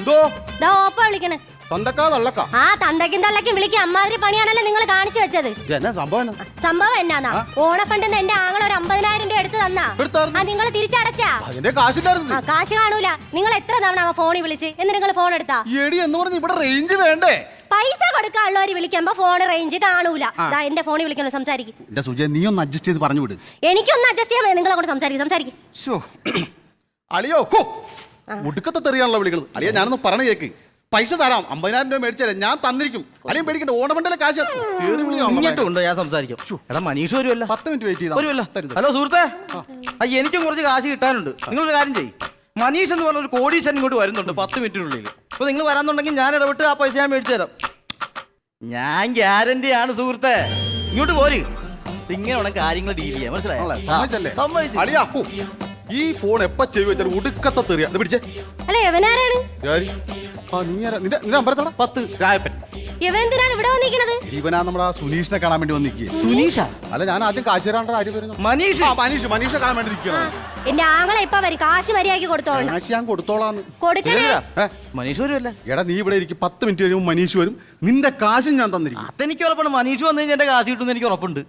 എന്തോ ദാ ഓപ്പ വിളിക്കണ്. തന്തക്കാ തള്ളക്കാ ആ തന്തയ്ക്കും തള്ളയ്ക്കും വിളിക്കുക. അമ്മാതിരി പണിയാണല്ലോ നിങ്ങൾ കാണിച്ചു വെച്ചത്. എന്നാ സംഭവം? സംഭവം എന്നാന്നാ, ഓണഫണ്ടിന്ന് എന്റെ ആങ്ങൾ ഒരു 50,000 രൂപ എടുത്ത് തന്നാ. ആ നിങ്ങൾ തിരിച്ചടച്ചാ? അതിന്റെ കാശില്ലായിരുന്നു. കാശ് കാണൂല. നിങ്ങൾ എത്ര തവണ ഫോണിൽ വിളിച്ച് എന്നിട്ട് നിങ്ങൾ ഫോൺ എടുത്താ? എടി എന്ന് പറഞ്ഞ ഇവിടെ റേഞ്ച് വേണ്ടേ? പൈസ കൊടുക്കാനുള്ളവര് വിളിക്കുമ്പോ ഫോൺ റേഞ്ച് കാണൂല. എന്റെ ഫോണിൽ വിളിക്കണോ? സംസാരിക്കും. എന്റെ സുജയ, നീ ഒന്ന് അഡ്ജസ്റ്റ് ചെയ്ത് പറഞ്ഞു വിട്. എനിക്കൊന്ന് അഡ്ജസ്റ്റ് ചെയ്യാൻ നിങ്ങളെ കൊണ്ട് സംസാരിക്കും. അളിയോ മുടുക്കത്തെ തെറിയാണല്ലോ വിളിക്കുന്നത്. അളിയ ഞാനൊന്ന് പറഞ്ഞ കേക്ക്. പൈസ തരാം, 50,000 രൂപ മേടിച്ചാലേ ഞാൻ തന്നിരിക്കും. അല്ലെങ്കിൽ പേടിക്കണ്ട, ഓണമണ്ടല്ലേ കാശ്. ഇങ്ങോട്ടുണ്ടോ ഞാൻ സംസാരിക്കും. എടാ മനീഷ് വരുമല്ല, 10 മിനിറ്റ് വെയിറ്റ് ചെയ്താൽ. ഹലോ സുഹൃത്തെ, എനിക്കും കുറച്ച് കാശ് കിട്ടാനുണ്ട്. നിങ്ങളൊരു കാര്യം ചെയ്യും, മനീഷ് എന്ന് പറഞ്ഞ ഒരു കോടീശൻ ഇങ്ങോട്ട് വരുന്നുണ്ട് 10 മിനിറ്റിനുള്ളിൽ. അപ്പൊ നിങ്ങൾ വരാന്നുണ്ടെങ്കിൽ ഞാൻ ഇടപെട്ട് ആ പൈസ ഞാൻ മേടിച്ചു തരാം. ഞാൻ ഗ്യാരണ്ടി ആണ് സുഹൃത്തെ. ഇങ്ങോട്ട് പോര്, ഇങ്ങനെ കാര്യങ്ങൾ ഡീൽ ചെയ്യാം. മനസ്സിലായോ? ഈ ഫോൺ എപ്പ ചെയ്തു വെച്ചാൽ ഉടുക്കത്തെ തെറിയാ. പിടിച്ചേ. അല്ല എവനാരാണ്? നിന്റെ അമ്പലത്തട 10 രായപ്പൻ. ഇവന്തിനാണ് ഇവിടെ വന്നിരിക്കണത്? ഇവനാ നമ്മുടെ സുനീഷിനെ കാണാൻ വേണ്ടി വന്നിരിക്കുക. സുനീഷ അല്ല, ഞാൻ ആദ്യം കാശ് തരാണ്ട് ആര് വരുന്നു? മനീഷെ കാണാൻ വേണ്ടി നിൽക്കണം. എന്റെ ആങ്ങളെ ഇപ്പൊ വരും, കാശ് മര്യാദയ്ക്ക് കൊടുത്തോളാം. കാശ് ഞാൻ കൊടുത്തോളാന്ന്. കൊടുക്കണേ. മനീഷ് വരുമല്ല. എടാ നീ ഇവിടെ ഇരിക്കും, 10 മിനിറ്റ് കഴിയുമ്പോൾ മനീഷ് വരും. നിന്റെ കാശും ഞാൻ തന്നിരിക്കും. അതെനിക്ക് ഉറപ്പാണ്. മനീഷ് വന്നു കഴിഞ്ഞാൽ എന്റെ കാശ് കിട്ടുമെന്ന് എനിക്ക് ഉറപ്പുണ്ട്.